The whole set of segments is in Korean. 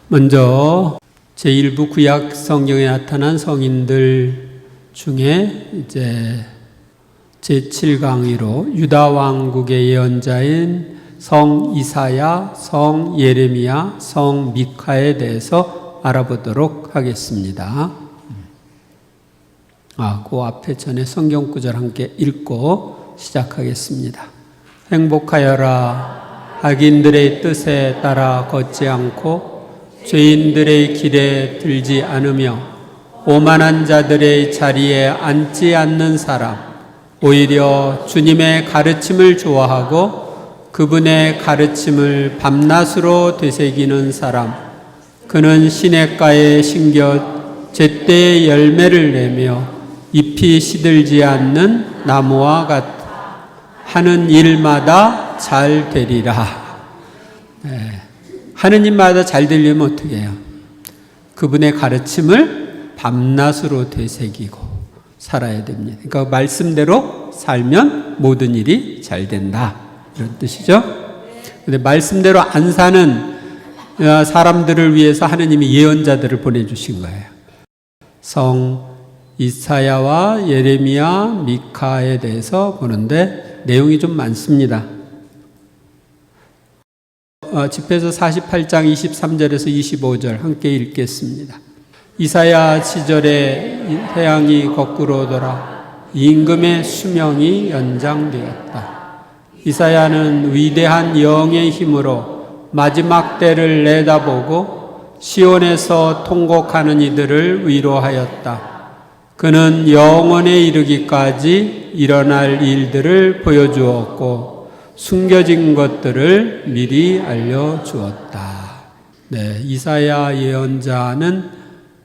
먼저 제1부 구약 성경에 나타난 성인들 중에 이제 제7강의로 유다 왕국의 예언자인 성 이사야, 성 예레미야, 성 미카에 대해서 알아보도록 하겠습니다. 그 앞에 전에 성경 구절 함께 읽고 시작하겠습니다. 행복하여라. 악인들의 뜻에 따라 걷지 않고 죄인들의 길에 들지 않으며 오만한 자들의 자리에 앉지 않는 사람, 오히려 주님의 가르침을 좋아하고 그분의 가르침을 밤낮으로 되새기는 사람, 그는 시냇가에 심겨 제때의 열매를 내며 잎이 시들지 않는 나무와 같아 하는 일마다 잘 되리라. 하는 일마다 잘 되려면 어떻게 해요? 그분의 가르침을 밤낮으로 되새기고 살아야 됩니다. 그러니까 말씀대로 살면 모든 일이 잘 된다, 이런 뜻이죠. 근데 말씀대로 안 사는 사람들을 위해서 하느님이 예언자들을 보내주신 거예요. 성 이사야와 예레미야, 미카에 대해서 보는데 내용이 좀 많습니다. 집회서 48장 23절에서 25절 함께 읽겠습니다. 이사야 시절에 태양이 거꾸로 돌아 임금의 수명이 연장되었다. 이사야는 위대한 영의 힘으로 마지막 때를 내다보고 시온에서 통곡하는 이들을 위로하였다. 그는 영원에 이르기까지 일어날 일들을 보여주었고 숨겨진 것들을 미리 알려주었다. 이사야 예언자는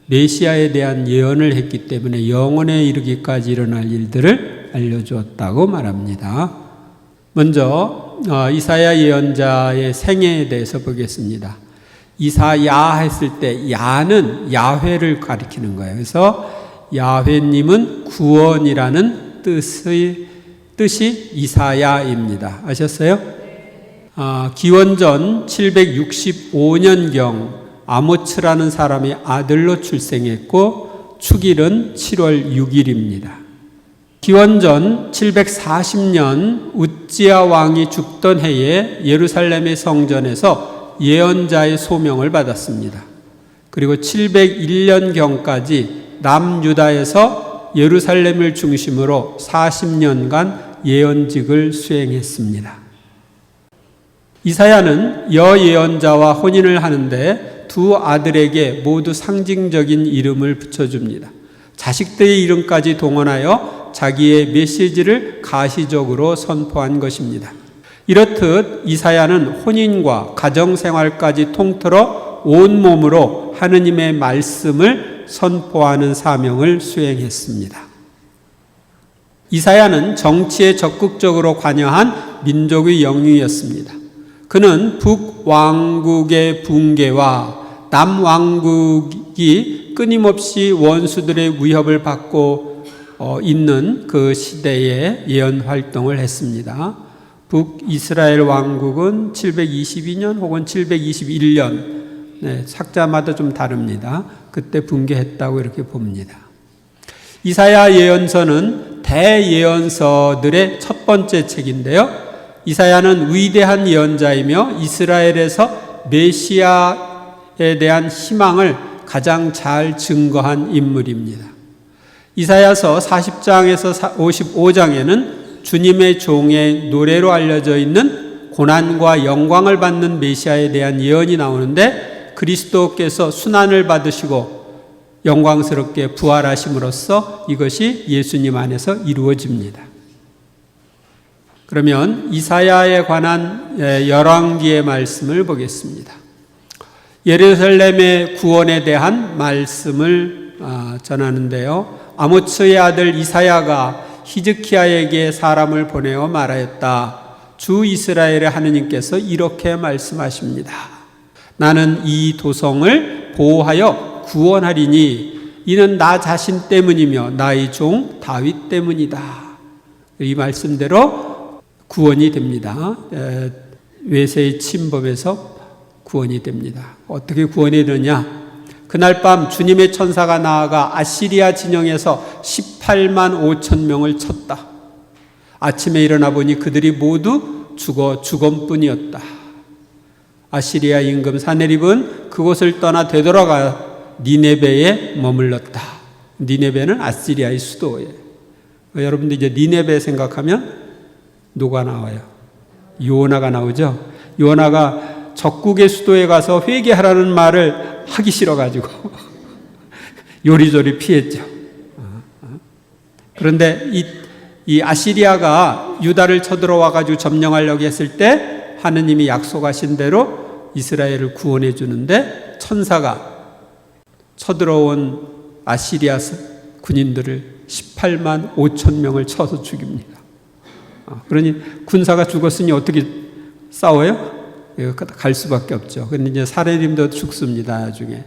메시아에 대한 예언을 했기 때문에 영원에 이르기까지 일어날 일들을 알려주었다고 말합니다. 먼저 이사야 예언자의 생애에 대해서 보겠습니다. 이사야 했을 때 야는 야훼를 가리키는 거예요. 그래서 야훼님은 구원이라는 뜻이 이사야입니다. 아셨어요? 기원전 765년경 아모츠라는 사람이 아들로 출생했고 축일은 7월 6일입니다. 기원전 740년 우찌야 왕이 죽던 해에 예루살렘의 성전에서 예언자의 소명을 받았습니다. 그리고 701년경까지 남유다에서 예루살렘을 중심으로 40년간 예언직을 수행했습니다. 이사야는 여예언자와 혼인을 하는데 두 아들에게 모두 상징적인 이름을 붙여줍니다. 자식들의 이름까지 동원하여 자기의 메시지를 가시적으로 선포한 것입니다. 이렇듯 이사야는 혼인과 가정생활까지 통틀어 온몸으로 하느님의 말씀을 선포하는 사명을 수행했습니다. 이사야는 정치에 적극적으로 관여한 민족의 영웅이었습니다. 그는 북왕국의 붕괴와 남왕국이 끊임없이 원수들의 위협을 받고 있는 그 시대에 예언 활동을 했습니다. 북이스라엘 왕국은 722년 혹은 721년, 삭자마다 좀 다릅니다. 그때 붕괴했다고 이렇게 봅니다. 이사야 예언서는 대예언서들의 첫 번째 책인데요. 이사야는 위대한 예언자이며 이스라엘에서 메시아에 대한 희망을 가장 잘 증거한 인물입니다. 이사야서 40장에서 55장에는 주님의 종의 노래로 알려져 있는 고난과 영광을 받는 메시아에 대한 예언이 나오는데 그리스도께서 순환을 받으시고 영광스럽게 부활하심으로써 이것이 예수님 안에서 이루어집니다. 그러면 이사야에 관한 열왕기의 말씀을 보겠습니다. 예루살렘의 구원에 대한 말씀을 전하는데요. 아모츠의 아들 이사야가 히즈키야에게 사람을 보내어 말하였다. 주 이스라엘의 하느님께서 이렇게 말씀하십니다. 나는 이 도성을 보호하여 구원하리니 이는 나 자신 때문이며 나의 종 다윗 때문이다. 이 말씀대로 구원이 됩니다. 외세의 침범에서 구원이 됩니다. 어떻게 구원이 되느냐? 그날 밤 주님의 천사가 나아가 아시리아 진영에서 18만 5천 명을 쳤다. 아침에 일어나 보니 그들이 모두 죽음뿐이었다. 아시리아 임금 사네립은 그곳을 떠나 되돌아가 니네베에 머물렀다. 니네베는 아시리아의 수도예요. 여러분들 이제 니네베 생각하면 누가 나와요? 요나가 나오죠. 요나가 적국의 수도에 가서 회개하라는 말을 하기 싫어가지고 요리조리 피했죠. 그런데 이 아시리아가 유다를 쳐들어와가지고 점령하려고 했을 때 하느님이 약속하신 대로 이스라엘을 구원해 주는데 천사가 쳐들어온 아시리아 군인들을 18만 5천 명을 쳐서 죽입니다. 그러니 군사가 죽었으니 어떻게 싸워요? 갈 수밖에 없죠. 그런데 이제 사내림도 죽습니다. 나중에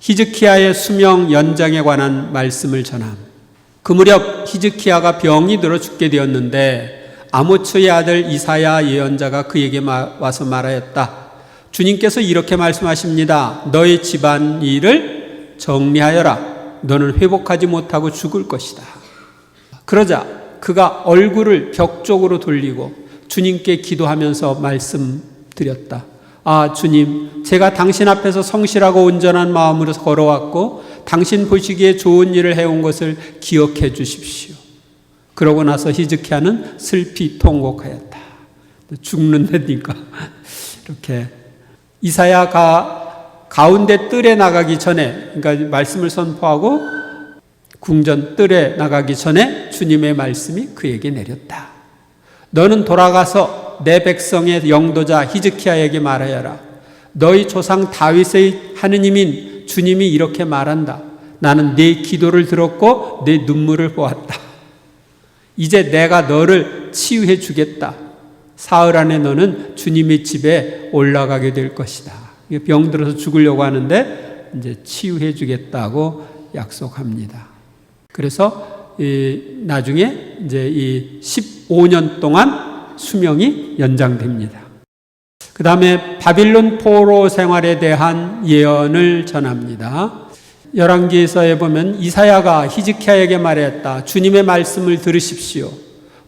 히즈키야의 수명 연장에 관한 말씀을 전함. 그 무렵 히즈키야가 병이 들어 죽게 되었는데 아모츠의 아들 이사야 예언자가 그에게 와서 말하였다. 주님께서 이렇게 말씀하십니다. 너의 집안 일을 정리하여라. 너는 회복하지 못하고 죽을 것이다. 그러자 그가 얼굴을 벽 쪽으로 돌리고 주님께 기도하면서 말씀드렸다. 아, 주님, 제가 당신 앞에서 성실하고 온전한 마음으로 걸어왔고 당신 보시기에 좋은 일을 해온 것을 기억해 주십시오. 그러고 나서 히즈키야는 슬피 통곡하였다. 죽는다니까. 이렇게 이사야가 가운데 뜰에 나가기 전에, 그러니까 말씀을 선포하고 궁전 뜰에 나가기 전에 주님의 말씀이 그에게 내렸다. 너는 돌아가서 내 백성의 영도자 히즈키야에게 말하여라. 너희 조상 다윗의 하느님인 주님이 이렇게 말한다. 나는 네 기도를 들었고 네 눈물을 보았다. 이제 내가 너를 치유해 주겠다. 사흘 안에 너는 주님의 집에 올라가게 될 것이다. 병들어서 죽으려고 하는데 이제 치유해 주겠다고 약속합니다. 그래서 나중에 이제 이 15년 동안 수명이 연장됩니다. 그 다음에 바빌론 포로 생활에 대한 예언을 전합니다. 열왕기서에 보면 이사야가 히즈키야에게 말했다. 주님의 말씀을 들으십시오.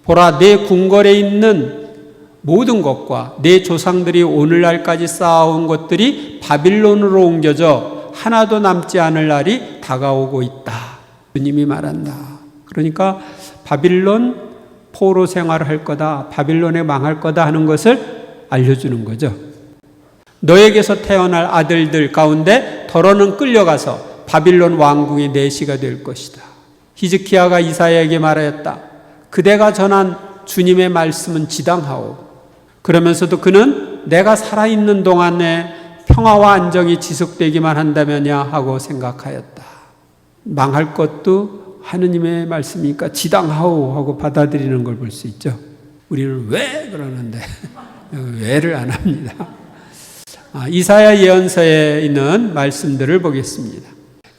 보라, 내 궁궐에 있는 모든 것과 내 조상들이 오늘날까지 쌓아온 것들이 바빌론으로 옮겨져 하나도 남지 않을 날이 다가오고 있다. 주님이 말한다. 그러니까 바빌론 포로 생활을 할 거다, 바빌론에 망할 거다 하는 것을 알려주는 거죠. 너에게서 태어날 아들들 가운데 더러는 끌려가서 바빌론 왕궁의 내시가 될 것이다. 히즈키야가 이사야에게 말하였다. 그대가 전한 주님의 말씀은 지당하오. 그러면서도 그는 내가 살아있는 동안에 평화와 안정이 지속되기만 한다면야 하고 생각하였다. 망할 것도 하느님의 말씀이니까 지당하오 하고 받아들이는 걸 볼 수 있죠. 우리는 왜 그러는데 왜를 안 합니다. 이사야 예언서에 있는 말씀들을 보겠습니다.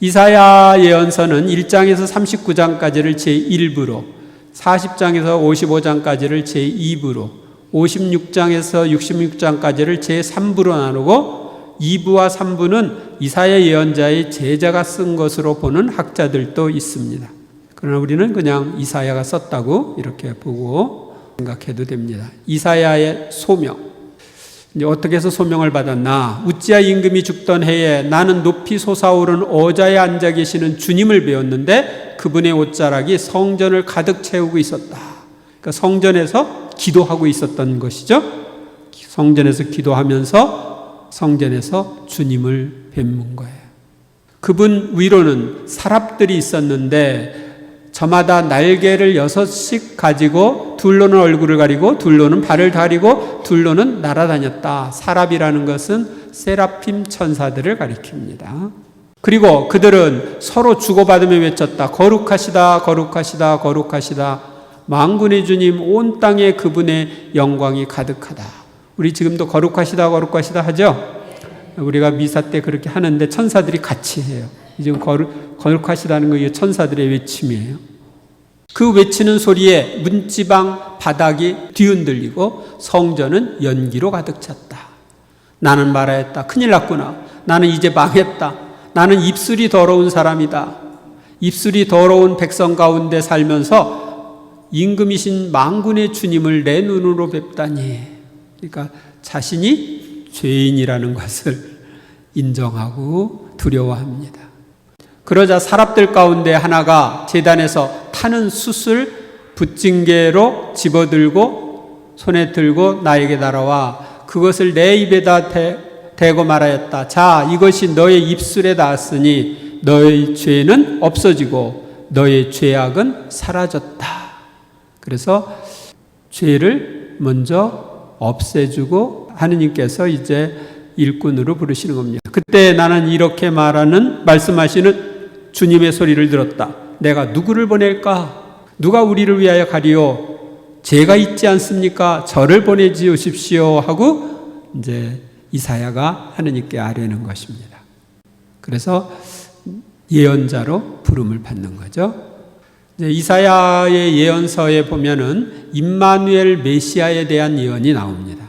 이사야 예언서는 1장에서 39장까지를 제1부로, 40장에서 55장까지를 제2부로, 56장에서 66장까지를 제3부로 나누고 2부와 3부는 이사야 예언자의 제자가 쓴 것으로 보는 학자들도 있습니다. 그러나 우리는 그냥 이사야가 썼다고 이렇게 보고 생각해도 됩니다. 이사야의 소명. 이제 어떻게 해서 소명을 받았나? 우찌야 임금이 죽던 해에 나는 높이 솟아오른 어자에 앉아 계시는 주님을 배웠는데 그분의 옷자락이 성전을 가득 채우고 있었다. 그러니까 성전에서 기도하고 있었던 것이죠. 성전에서 기도하면서 성전에서 주님을 뵙는 거예요. 그분 위로는 사랍들이 있었는데 저마다 날개를 6씩 가지고 둘로는 얼굴을 가리고 둘로는 발을 가리고 둘로는 날아다녔다. 사랍이라는 것은 세라핌 천사들을 가리킵니다. 그리고 그들은 서로 주고받으며 외쳤다. 거룩하시다, 거룩하시다, 거룩하시다. 만군의 주님, 온 땅에 그분의 영광이 가득하다. 우리 지금도 거룩하시다, 거룩하시다 하죠? 우리가 미사 때 그렇게 하는데 천사들이 같이 해요. 지금 거룩하시다는 거 천사들의 외침이에요. 그 외치는 소리에 문지방 바닥이 뒤흔들리고 성전은 연기로 가득 찼다. 나는 말하였다. 큰일 났구나. 나는 이제 망했다. 나는 입술이 더러운 사람이다. 입술이 더러운 백성 가운데 살면서 임금이신 만군의 주님을 내 눈으로 뵙다니. 그러니까 자신이 죄인이라는 것을 인정하고 두려워합니다. 그러자 사랍들 가운데 하나가 제단에서 타는 숯을 붓징계로 집어들고 손에 들고 나에게 날아와 그것을 내 입에다 대고 말하였다. 자, 이것이 너의 입술에 닿았으니 너의 죄는 없어지고 너의 죄악은 사라졌다. 그래서 죄를 먼저 없애주고 하느님께서 이제 일꾼으로 부르시는 겁니다. 그때 나는 이렇게 말씀하시는 주님의 소리를 들었다. 내가 누구를 보낼까? 누가 우리를 위하여 가리요? 죄가 있지 않습니까? 저를 보내주십시오 하고 이제 이사야가 하느님께 아뢰는 것입니다. 그래서 예언자로 부름을 받는 거죠. 이사야의 예언서에 보면은 임마누엘 메시아에 대한 예언이 나옵니다.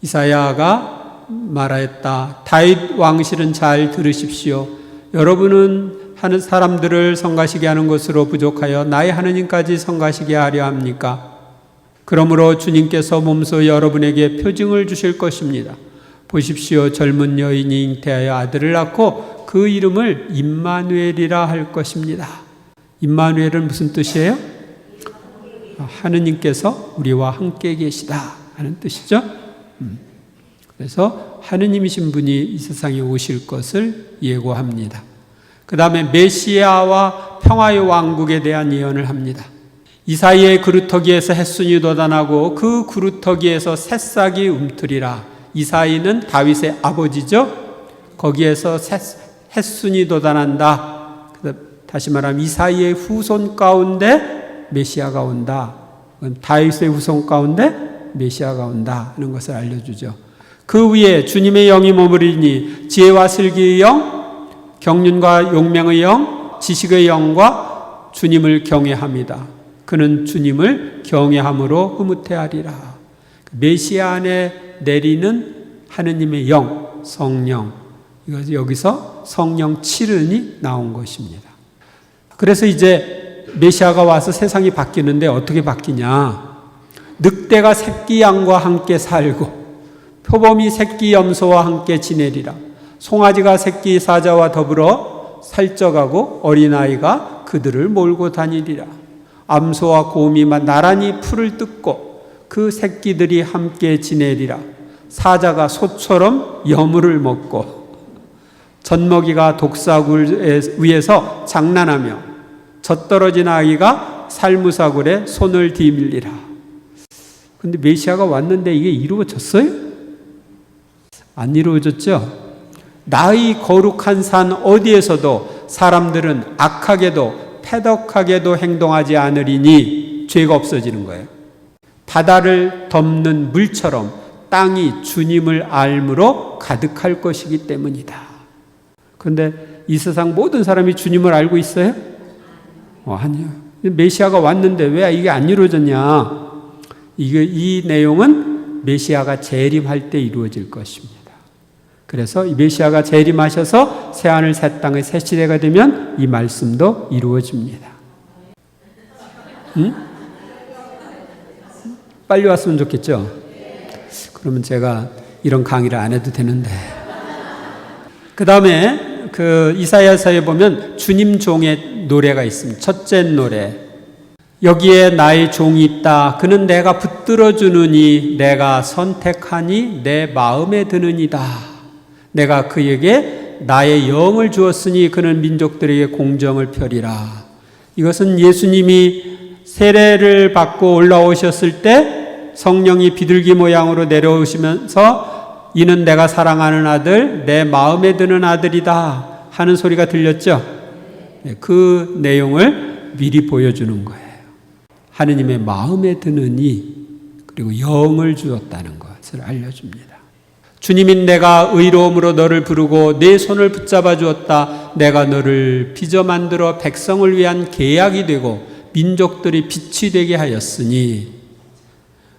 이사야가 말하였다. 다윗 왕실은 잘 들으십시오. 여러분은 하는 사람들을 성가시게 하는 것으로 부족하여 나의 하느님까지 성가시게 하려 합니까? 그러므로 주님께서 몸소 여러분에게 표징을 주실 것입니다. 보십시오. 젊은 여인이 잉태하여 아들을 낳고 그 이름을 임마누엘이라 할 것입니다. 임마누엘은 무슨 뜻이에요? 하느님께서 우리와 함께 계시다 하는 뜻이죠. 그래서 하느님이신 분이 이 세상에 오실 것을 예고합니다. 그 다음에 메시아와 평화의 왕국에 대한 예언을 합니다. 이사이의 그루터기에서 햇순이 돋아나고 그 그루터기에서 새싹이 움트리라. 이사이는 다윗의 아버지죠. 거기에서 햇순이 돋아난다. 다시 말하면 이사이의 후손 가운데 메시아가 온다. 다윗의 후손 가운데 메시아가 온다 하는 것을 알려주죠. 그 위에 주님의 영이 머무르니 지혜와 슬기의 영, 경륜과 용맹의 영, 지식의 영과 주님을 경외합니다. 그는 주님을 경외함으로 흐뭇해하리라. 메시아 안에 내리는 하느님의 영, 성령. 여기서 성령 7은이 나온 것입니다. 그래서 이제 메시아가 와서 세상이 바뀌는데 어떻게 바뀌냐? 늑대가 새끼 양과 함께 살고 표범이 새끼 염소와 함께 지내리라. 송아지가 새끼 사자와 더불어 살쪄가고 어린아이가 그들을 몰고 다니리라. 암소와 곰이 나란히 풀을 뜯고 그 새끼들이 함께 지내리라. 사자가 소처럼 여물을 먹고 젖먹이가 독사굴 위에서 장난하며 젖떨어진 아이가 살무사굴에 손을 디밀리라. 근데 메시아가 왔는데 이게 이루어졌어요? 안 이루어졌죠? 나의 거룩한 산 어디에서도 사람들은 악하게도 패덕하게도 행동하지 않으리니 죄가 없어지는 거예요. 바다를 덮는 물처럼 땅이 주님을 알므로 가득할 것이기 때문이다. 그런데 이 세상 모든 사람이 주님을 알고 있어요? 아니요. 메시아가 왔는데 왜 이게 안 이루어졌냐? 이 내용은 메시아가 재림할 때 이루어질 것입니다. 그래서 이 메시아가 재림하셔서 새하늘 새 땅의 새 시대가 되면 이 말씀도 이루어집니다. 응? 빨리 왔으면 좋겠죠? 그러면 제가 이런 강의를 안 해도 되는데. 그 다음에 그 이사야서에 보면 주님 종의 노래가 있습니다. 첫째 노래. 여기에 나의 종이 있다. 그는 내가 붙들어 주느니 내가 선택하니 내 마음에 드느니다. 내가 그에게 나의 영을 주었으니 그는 민족들에게 공정을 펴리라. 이것은 예수님이 세례를 받고 올라오셨을 때 성령이 비둘기 모양으로 내려오시면서 이는 내가 사랑하는 아들, 내 마음에 드는 아들이다 하는 소리가 들렸죠. 그 내용을 미리 보여주는 거예요. 하느님의 마음에 드느니 그리고 영을 주었다는 것을 알려줍니다. 주님인 내가 의로움으로 너를 부르고 내 손을 붙잡아 주었다. 내가 너를 빚어 만들어 백성을 위한 계약이 되고 민족들이 빛이 되게 하였으니.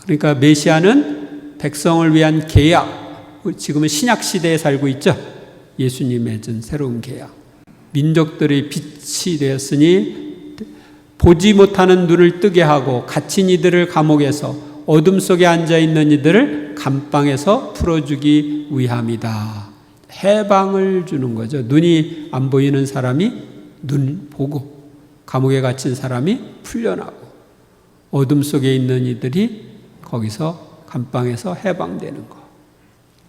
그러니까 메시아는 백성을 위한 계약, 지금은 신약 시대에 살고 있죠. 예수님 맺은 새로운 계약. 민족들의 빛이 되었으니 보지 못하는 눈을 뜨게 하고 갇힌 이들을 감옥에서 어둠 속에 앉아있는 이들을 감방에서 풀어주기 위함이다. 해방을 주는 거죠. 눈이 안 보이는 사람이 눈 보고, 감옥에 갇힌 사람이 풀려나고, 어둠 속에 있는 이들이 거기서 감방에서 해방되는 거.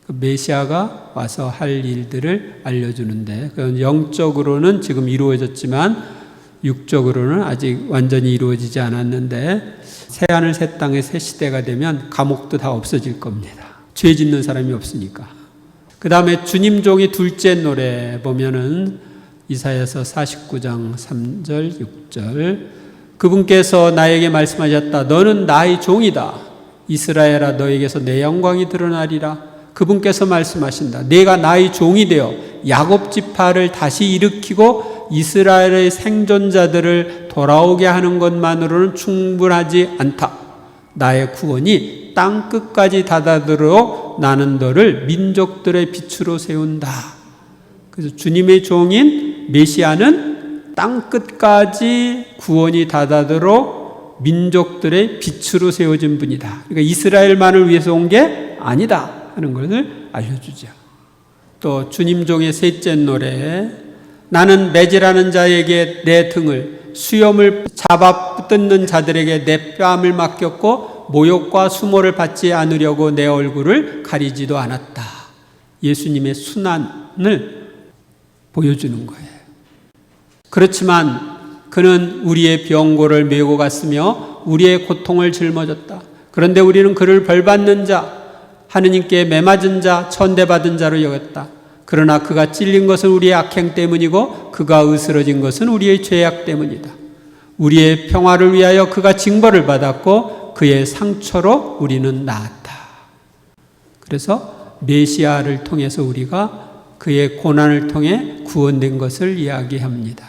메시아가 와서 할 일들을 알려주는데, 그건 영적으로는 지금 이루어졌지만 육적으로는 아직 완전히 이루어지지 않았는데, 새하늘 새 땅의 새 시대가 되면 감옥도 다 없어질 겁니다. 죄 짓는 사람이 없으니까. 그 다음에 주님 종의 둘째 노래 보면은 이사야서 49장 3절 6절, 그분께서 나에게 말씀하셨다. 너는 나의 종이다. 이스라엘아, 너에게서 내 영광이 드러나리라. 그분께서 말씀하신다. 내가 나의 종이 되어 야곱 지파를 다시 일으키고 이스라엘의 생존자들을 돌아오게 하는 것만으로는 충분하지 않다. 나의 구원이 땅 끝까지 닿아들어 나는 너를 민족들의 빛으로 세운다. 그래서 주님의 종인 메시아는 땅 끝까지 구원이 닿아들어 민족들의 빛으로 세워진 분이다. 그러니까 이스라엘만을 위해서 온 게 아니다 하는 것을 알려주죠. 또 주님 종의 셋째 노래, 나는 매질하는 자에게 내 등을, 수염을 잡아 뜯는 자들에게 내 뺨을 맡겼고 모욕과 수모를 받지 않으려고 내 얼굴을 가리지도 않았다. 예수님의 순환을 보여주는 거예요. 그렇지만 그는 우리의 병고를 메고 갔으며 우리의 고통을 짊어졌다. 그런데 우리는 그를 벌받는 자, 하느님께 매맞은 자, 천대받은 자로 여겼다. 그러나 그가 찔린 것은 우리의 악행 때문이고 그가 으스러진 것은 우리의 죄악 때문이다. 우리의 평화를 위하여 그가 징벌을 받았고 그의 상처로 우리는 나았다. 그래서 메시아를 통해서 우리가 그의 고난을 통해 구원된 것을 이야기합니다.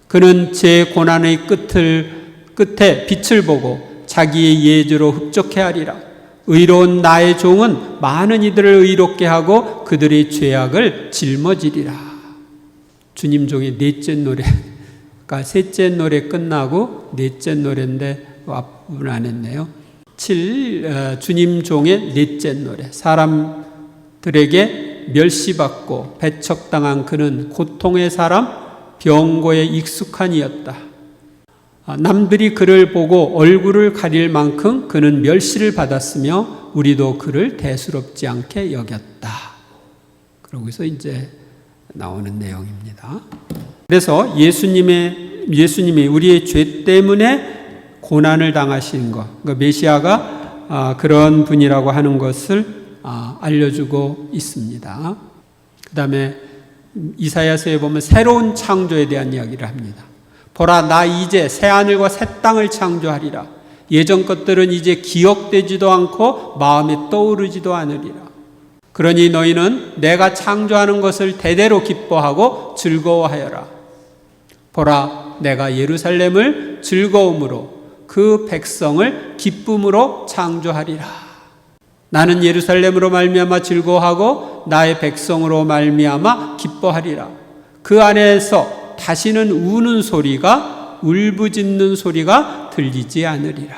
그는 제 고난의 끝에 빛을 보고 자기의 예주로 흡족해 하리라. 의로운 나의 종은 많은 이들을 의롭게 하고 그들의 죄악을 짊어지리라. 주님 종의 넷째 노래가 셋째 노래 끝나고 넷째 노래인데 앞부분 안 했네요. 주님 종의 넷째 노래. 사람들에게 멸시받고 배척당한 그는 고통의 사람, 병고에 익숙한 이였다. 남들이 그를 보고 얼굴을 가릴 만큼 그는 멸시를 받았으며 우리도 그를 대수롭지 않게 여겼다. 그러고서 이제 나오는 내용입니다. 그래서 예수님이 우리의 죄 때문에 고난을 당하신 것, 그러니까 메시아가 그런 분이라고 하는 것을 알려주고 있습니다. 그 다음에 이사야서에 보면 새로운 창조에 대한 이야기를 합니다. 보라, 나 이제 새하늘과 새 땅을 창조하리라. 예전 것들은 이제 기억되지도 않고 마음에 떠오르지도 않으리라. 그러니 너희는 내가 창조하는 것을 대대로 기뻐하고 즐거워하여라. 보라, 내가 예루살렘을 즐거움으로 그 백성을 기쁨으로 창조하리라. 나는 예루살렘으로 말미암아 즐거워하고 나의 백성으로 말미암아 기뻐하리라. 그 안에서 다시는 우는 소리가, 울부짖는 소리가 들리지 않으리라.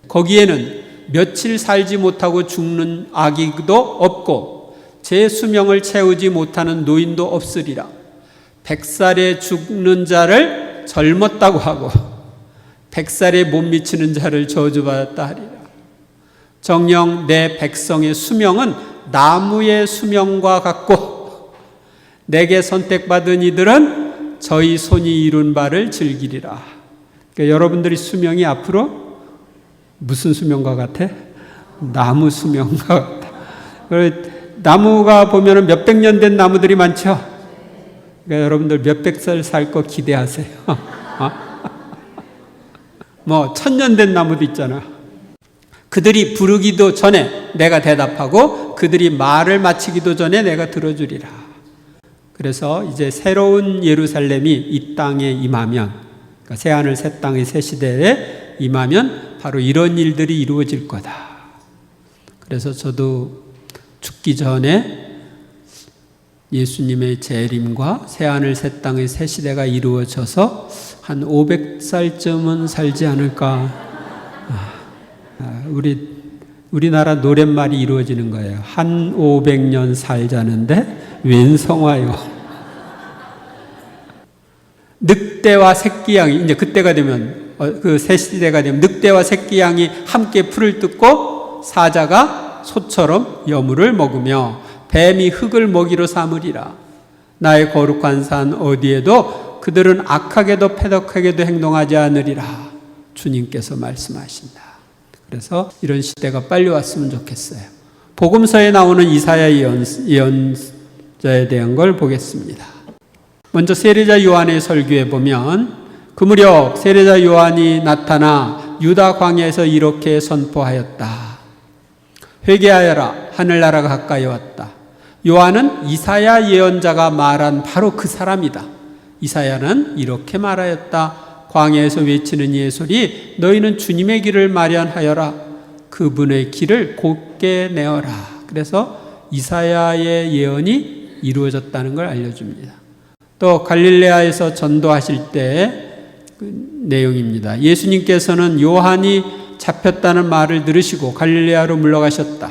거기에는 며칠 살지 못하고 죽는 아기도 없고 제 수명을 채우지 못하는 노인도 없으리라. 100살에 죽는 자를 젊었다고 하고 100살에 못 미치는 자를 저주받았다 하리라. 정녕 내 백성의 수명은 나무의 수명과 같고 내게 선택받은 이들은 저희 손이 이룬 바를 즐기리라. 그러니까 여러분들의 수명이 앞으로 무슨 수명과 같아? 나무 수명과 같아. 나무가 보면 몇백 년 된 나무들이 많죠? 그러니까 여러분들 몇백 살 살 거 기대하세요. 뭐 1000년 된 나무도 있잖아. 그들이 부르기도 전에 내가 대답하고 그들이 말을 마치기도 전에 내가 들어주리라. 그래서 이제 새로운 예루살렘이 이 땅에 임하면, 그러니까 새하늘 새 땅의 새 시대에 임하면 바로 이런 일들이 이루어질 거다. 그래서 저도 죽기 전에 예수님의 재림과 새하늘 새 땅의 새 시대가 이루어져서 한 500살쯤은 살지 않을까. 우리나라 노랫말이 이루어지는 거예요. 한 500년 살자는데 웬 성화요. 늑대와 새끼양이 이제 그때가 되면 그 새 시대가 되면 늑대와 새끼양이 함께 풀을 뜯고 사자가 소처럼 여물을 먹으며 뱀이 흙을 먹이로 삼으리라. 나의 거룩한 산 어디에도 그들은 악하게도 패덕하게도 행동하지 않으리라. 주님께서 말씀하신다. 그래서 이런 시대가 빨리 왔으면 좋겠어요. 복음서에 나오는 이사야 예언자에 대한 걸 보겠습니다. 먼저 세례자 요한의 설교에 보면 그 무렵 세례자 요한이 나타나 유다 광야에서 이렇게 선포하였다. 회개하여라, 하늘나라가 가까이 왔다. 요한은 이사야 예언자가 말한 바로 그 사람이다. 이사야는 이렇게 말하였다. 광야에서 외치는 이의 소리, 너희는 주님의 길을 마련하여라. 그분의 길을 곧게 내어라. 그래서 이사야의 예언이 이루어졌다는 걸 알려줍니다. 또 갈릴레아에서 전도하실 때 그 내용입니다. 예수님께서는 요한이 잡혔다는 말을 들으시고 갈릴레아로 물러가셨다.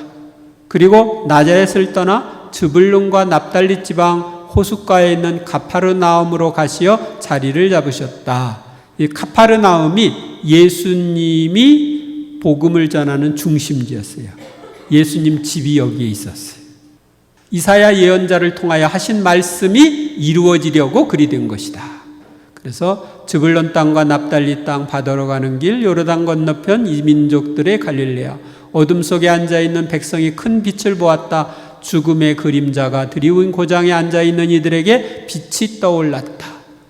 그리고 나자렛을 떠나 즈불론과 납달리 지방 호숫가에 있는 가파르나움으로 가시어 자리를 잡으셨다. 이 가파르나움이 예수님이 복음을 전하는 중심지였어요. 예수님 집이 여기에 있었어요. 이사야 예언자를 통하여 하신 말씀이 이루어지려고 그리 된 것이다. 그래서 즈불론 땅과 납달리 땅 바다로 가는 길 요르단 건너편 이 민족들의 갈릴레아 어둠 속에 앉아있는 백성이 큰 빛을 보았다. 죽음의 그림자가 드리운 고장에 앉아있는 이들에게 빛이 떠올랐다.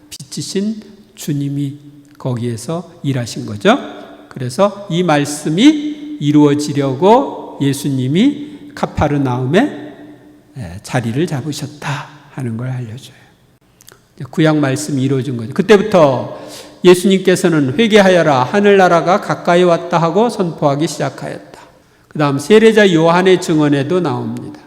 빛이신 주님이 거기에서 일하신 거죠. 그래서 이 말씀이 이루어지려고 예수님이 카파르나움에 자리를 잡으셨다 하는 걸 알려줘요. 구약 말씀이 이루어진 거죠. 그때부터 예수님께서는 회개하여라, 하늘나라가 가까이 왔다 하고 선포하기 시작하였다. 그 다음 세례자 요한의 증언에도 나옵니다.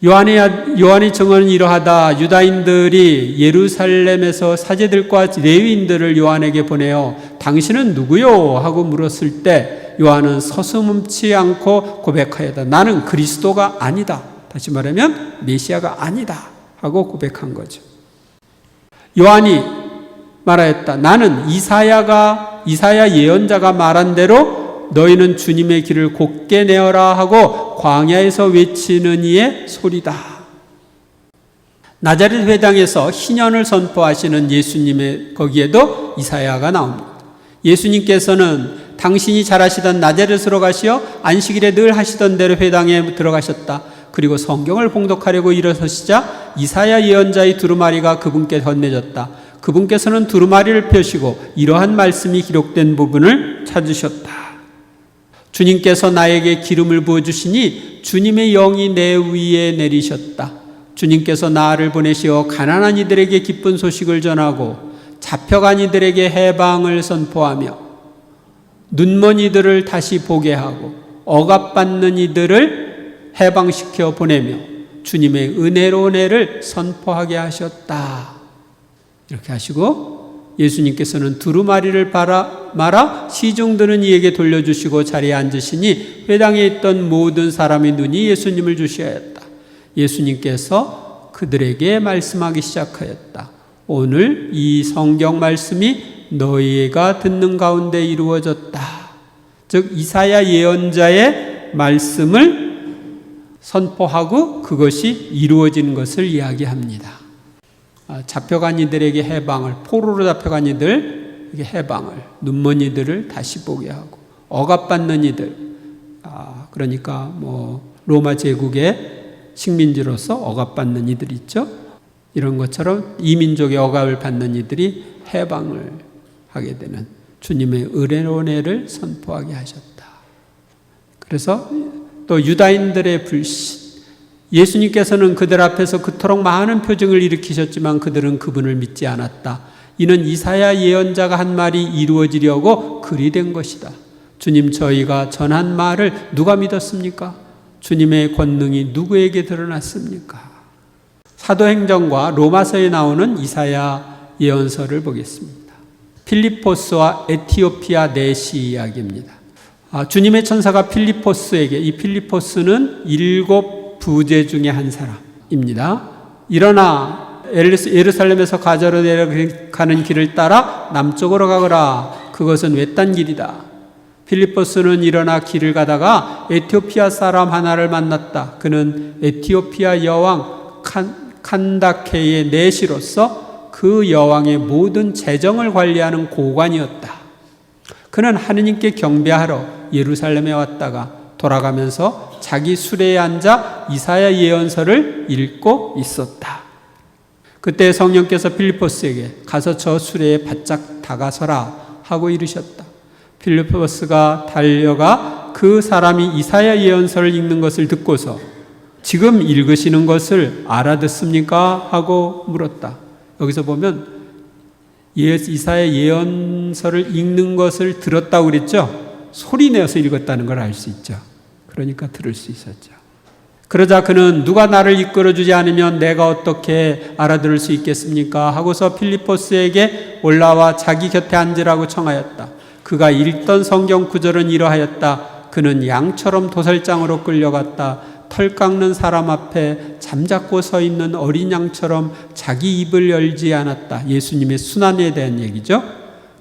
요한의 증언은 이러하다. 유다인들이 예루살렘에서 사제들과 레위인들을 요한에게 보내어 당신은 누구요? 하고 물었을 때 요한은 서슴지 않고 고백하였다. 나는 그리스도가 아니다. 다시 말하면 메시아가 아니다 하고 고백한 거죠. 요한이 말하였다. 나는 이사야 예언자가 말한 대로 너희는 주님의 길을 곧게 내어라 하고 광야에서 외치는 이의 소리다. 나자렛 회당에서 희년을 선포하시는 예수님의 거기에도 이사야가 나옵니다. 예수님께서는 당신이 잘하시던 나자렛으로 가시어 안식일에 늘 하시던 대로 회당에 들어가셨다. 그리고 성경을 봉독하려고 일어서시자 이사야 예언자의 두루마리가 그분께 건네졌다. 그분께서는 두루마리를 펴시고 이러한 말씀이 기록된 부분을 찾으셨다. 주님께서 나에게 기름을 부어주시니 주님의 영이 내 위에 내리셨다. 주님께서 나를 보내시어 가난한 이들에게 기쁜 소식을 전하고 잡혀간 이들에게 해방을 선포하며 눈먼 이들을 다시 보게 하고 억압받는 이들을 해방시켜 보내며 주님의 은혜로운 애를 선포하게 하셨다. 이렇게 하시고 예수님께서는 두루마리를 말아 시중들은 이에게 돌려주시고 자리에 앉으시니 회당에 있던 모든 사람의 눈이 예수님을 주시하였다. 예수님께서 그들에게 말씀하기 시작하였다. 오늘 이 성경 말씀이 너희가 듣는 가운데 이루어졌다. 즉 이사야 예언자의 말씀을 선포하고 그것이 이루어진 것을 이야기합니다. 잡혀간 이들에게 해방을, 포로로 잡혀간 이들에게 해방을, 눈먼 이들을 다시 보게 하고 억압받는 이들, 그러니까 로마 제국의 식민지로서 억압받는 이들 있죠. 이런 것처럼 이민족의 억압을 받는 이들이 해방을 하게 되는 주님의 은혜로운 애를 선포하게 하셨다. 그래서 또 유다인들의 불신, 예수님께서는 그들 앞에서 그토록 많은 표징을 일으키셨지만 그들은 그분을 믿지 않았다. 이는 이사야 예언자가 한 말이 이루어지려고 그리 된 것이다. 주님, 저희가 전한 말을 누가 믿었습니까? 주님의 권능이 누구에게 드러났습니까? 사도행전과 로마서에 나오는 이사야 예언서를 보겠습니다. 필리포스와 에티오피아 내시 이야기입니다. 주님의 천사가 필리포스에게, 이 필리포스는 7 부제 중에 한 사람입니다. 일어나 예루살렘에서 가자로 내려가는 길을 따라 남쪽으로 가거라. 그것은 외딴 길이다. 필리포스는 일어나 길을 가다가 에티오피아 사람 하나를 만났다. 그는 에티오피아 여왕 칸다케의 내시로서 그 여왕의 모든 재정을 관리하는 고관이었다. 그는 하느님께 경배하러 예루살렘에 왔다가 돌아가면서 자기 수레에 앉아 이사야 예언서를 읽고 있었다. 그때 성령께서 필리포스에게 가서 저 수레에 바짝 다가서라 하고 이르셨다. 필리포스가 달려가 그 사람이 이사야 예언서를 읽는 것을 듣고서 지금 읽으시는 것을 알아듣습니까? 하고 물었다. 여기서 보면 이사야 예언서를 읽는 것을 들었다고 그랬죠? 소리 내어서 읽었다는 걸 알 수 있죠. 그러니까 들을 수 있었죠. 그러자 그는 누가 나를 이끌어주지 않으면 내가 어떻게 알아들을 수 있겠습니까? 하고서 필리포스에게 올라와 자기 곁에 앉으라고 청하였다. 그가 읽던 성경 구절은 이러하였다. 그는 양처럼 도살장으로 끌려갔다. 털 깎는 사람 앞에 잠자코 서 있는 어린 양처럼 자기 입을 열지 않았다. 예수님의 순환에 대한 얘기죠.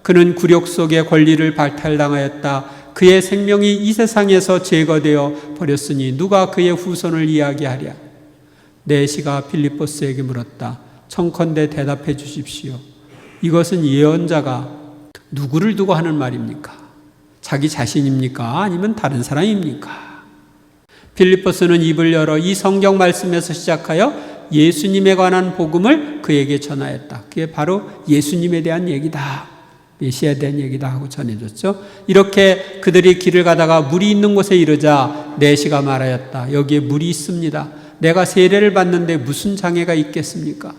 그는 굴욕 속에 권리를 박탈당하였다. 그의 생명이 이 세상에서 제거되어 버렸으니 누가 그의 후손을 이야기하랴. 내시가 필리포스에게 물었다. 청컨대 대답해 주십시오. 이것은 예언자가 누구를 두고 하는 말입니까? 자기 자신입니까? 아니면 다른 사람입니까? 필리포스는 입을 열어 이 성경 말씀에서 시작하여 예수님에 관한 복음을 그에게 전하였다. 그게 바로 예수님에 대한 얘기다. 메시아에 대한 얘기다 하고 전해줬죠. 이렇게 그들이 길을 가다가 물이 있는 곳에 이르자 내시가 말하였다. 여기에 물이 있습니다. 내가 세례를 받는데 무슨 장애가 있겠습니까?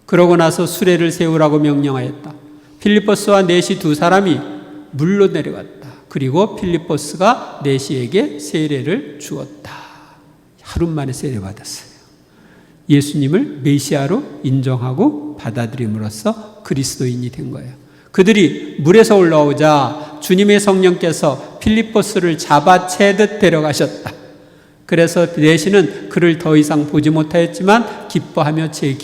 그러고 나서 수레를 세우라고 명령하였다. 필리포스와 내시 두 사람이 물로 내려갔다. 그리고 필리포스가 내시에게 세례를 주었다. 하루 만에 세례받았어요. 예수님을 메시아로 인정하고 받아들임으로써 그리스도인이 된 거예요. 그들이 물에서 올라오자 주님의 성령께서 필리포스를 잡아채듯 데려가셨다. 그래서 내시는 그를 더 이상 보지 못하였지만 기뻐하며 제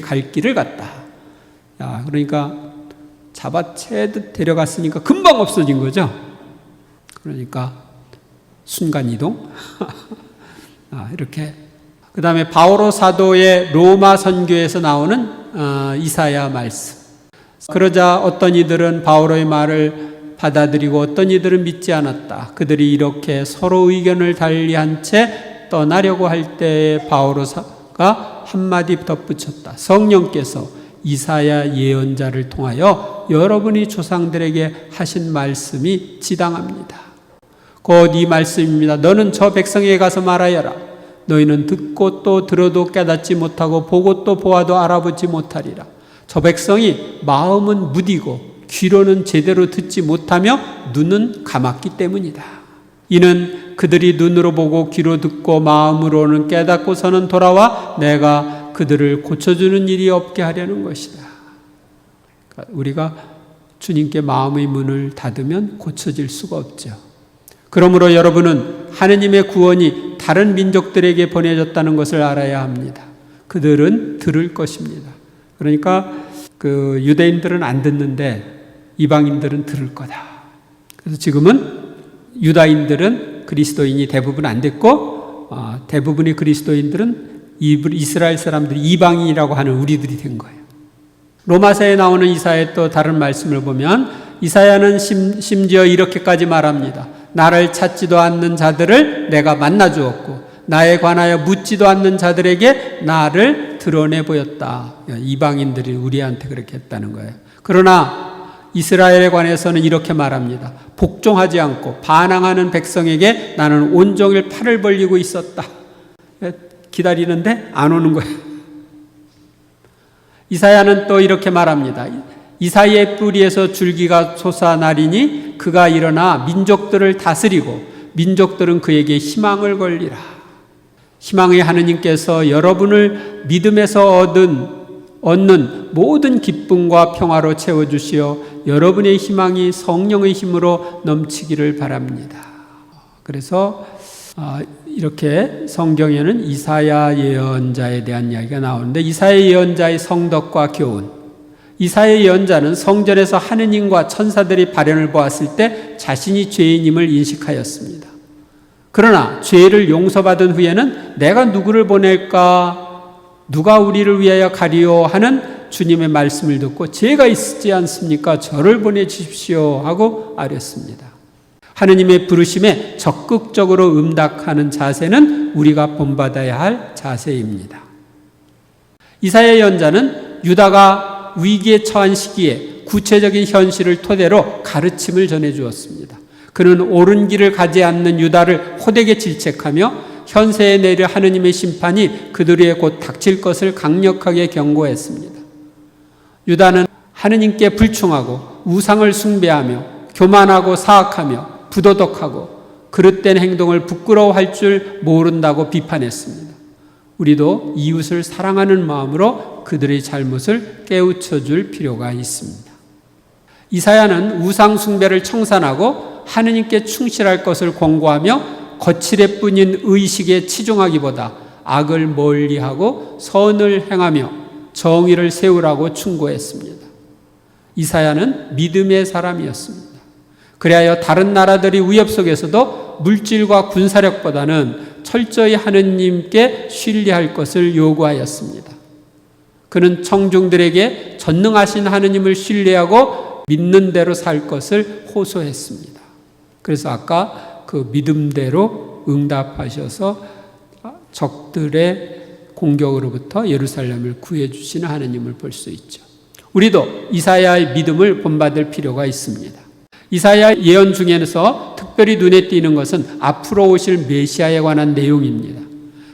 갈 길을 갔다. 그러니까 잡아채듯 데려갔으니까 금방 없어진 거죠. 그러니까 순간이동. 이렇게. 그 다음에 바오로 사도의 로마 선교에서 나오는 이사야 말씀. 그러자 어떤 이들은 바오로의 말을 받아들이고 어떤 이들은 믿지 않았다. 그들이 이렇게 서로 의견을 달리한 채 떠나려고 할 때에 바오로가 한마디 덧붙였다. 성령께서 이사야 예언자를 통하여 여러분이 조상들에게 하신 말씀이 지당합니다. 곧 이 말씀입니다. 너는 저 백성에게 가서 말하여라. 너희는 듣고 또 들어도 깨닫지 못하고 보고 또 보아도 알아보지 못하리라. 저 백성이 마음은 무디고 귀로는 제대로 듣지 못하며 눈은 감았기 때문이다. 이는 그들이 눈으로 보고 귀로 듣고 마음으로는 깨닫고서는 돌아와 내가 그들을 고쳐주는 일이 없게 하려는 것이다. 우리가 주님께 마음의 문을 닫으면 고쳐질 수가 없죠. 그러므로 여러분은 하느님의 구원이 다른 민족들에게 보내졌다는 것을 알아야 합니다. 그들은 들을 것입니다. 그러니까 유대인들은 안 듣는데 이방인들은 들을 거다. 그래서 지금은 유다인들은 그리스도인이 대부분 안 됐고 대부분의 그리스도인들은 이스라엘 사람들이 이방인이라고 하는 우리들이 된 거예요. 로마서에 나오는 이사야의 또 다른 말씀을 보면 이사야는 심지어 이렇게까지 말합니다. 나를 찾지도 않는 자들을 내가 만나 주었고 나에 관하여 묻지도 않는 자들에게 나를 드러내 보였다. 이방인들이 우리한테 그렇게 했다는 거예요. 그러나 이스라엘에 관해서는 이렇게 말합니다. 복종하지 않고 반항하는 백성에게 나는 온종일 팔을 벌리고 있었다. 기다리는데 안 오는 거예요. 이사야는 또 이렇게 말합니다. 이사야의 뿌리에서 줄기가 솟아나리니 그가 일어나 민족들을 다스리고 민족들은 그에게 희망을 걸리라. 희망의 하느님께서 여러분을 믿음에서 얻는 모든 기쁨과 평화로 채워주시어 여러분의 희망이 성령의 힘으로 넘치기를 바랍니다. 그래서 이렇게 성경에는 이사야 예언자에 대한 이야기가 나오는데, 이사야 예언자의 성덕과 교훈. 이사야 예언자는 성전에서 하느님과 천사들이 발현을 보았을 때 자신이 죄인임을 인식하였습니다. 그러나 죄를 용서받은 후에는 내가 누구를 보낼까? 누가 우리를 위하여 가리요? 하는 주님의 말씀을 듣고 죄가 있지 않습니까? 저를 보내주십시오 하고 아뢰었습니다. 하느님의 부르심에 적극적으로 응답하는 자세는 우리가 본받아야 할 자세입니다. 이사야 예언자는 유다가 위기에 처한 시기에 구체적인 현실을 토대로 가르침을 전해주었습니다. 그는 옳은 길을 가지 않는 유다를 호되게 질책하며 현세에 내릴 하느님의 심판이 그들 위에 곧 닥칠 것을 강력하게 경고했습니다. 유다는 하느님께 불충하고 우상을 숭배하며 교만하고 사악하며 부도덕하고 그릇된 행동을 부끄러워할 줄 모른다고 비판했습니다. 우리도 이웃을 사랑하는 마음으로 그들의 잘못을 깨우쳐 줄 필요가 있습니다. 이사야는 우상 숭배를 청산하고 하느님께 충실할 것을 권고하며 거칠애뿐인 의식에 치중하기보다 악을 멀리하고 선을 행하며 정의를 세우라고 충고했습니다. 이사야는 믿음의 사람이었습니다. 그리하여 다른 나라들이 위협 속에서도 물질과 군사력보다는 철저히 하느님께 신뢰할 것을 요구하였습니다. 그는 청중들에게 전능하신 하느님을 신뢰하고 믿는 대로 살 것을 호소했습니다. 그래서 아까 그 믿음대로 응답하셔서 적들의 공격으로부터 예루살렘을 구해주시는 하느님을 볼 수 있죠. 우리도 이사야의 믿음을 본받을 필요가 있습니다. 이사야 예언 중에서 특별히 눈에 띄는 것은 앞으로 오실 메시아에 관한 내용입니다.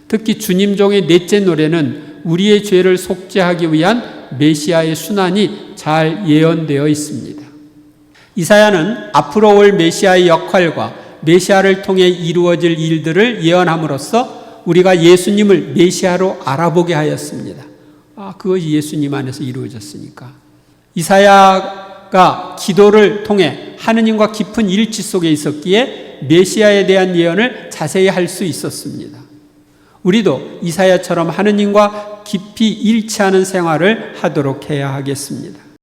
특히 주님 종의 넷째 노래는 우리의 죄를 속죄하기 위한 메시아의 순환이 잘 예언되어 있습니다. 이사야는 앞으로 올 메시아의 역할과 메시아를 통해 이루어질 일들을 예언함으로써 우리가 예수님을 메시아로 알아보게 하였습니다. 그것이 예수님 안에서 이루어졌으니까. 이사야가 기도를 통해 하느님과 깊은 일치 속에 있었기에 메시아에 대한 예언을 자세히 할 수 있었습니다. 우리도 이사야처럼 하느님과 깊이 일치하는 생활을 하도록 해야 하겠습니다.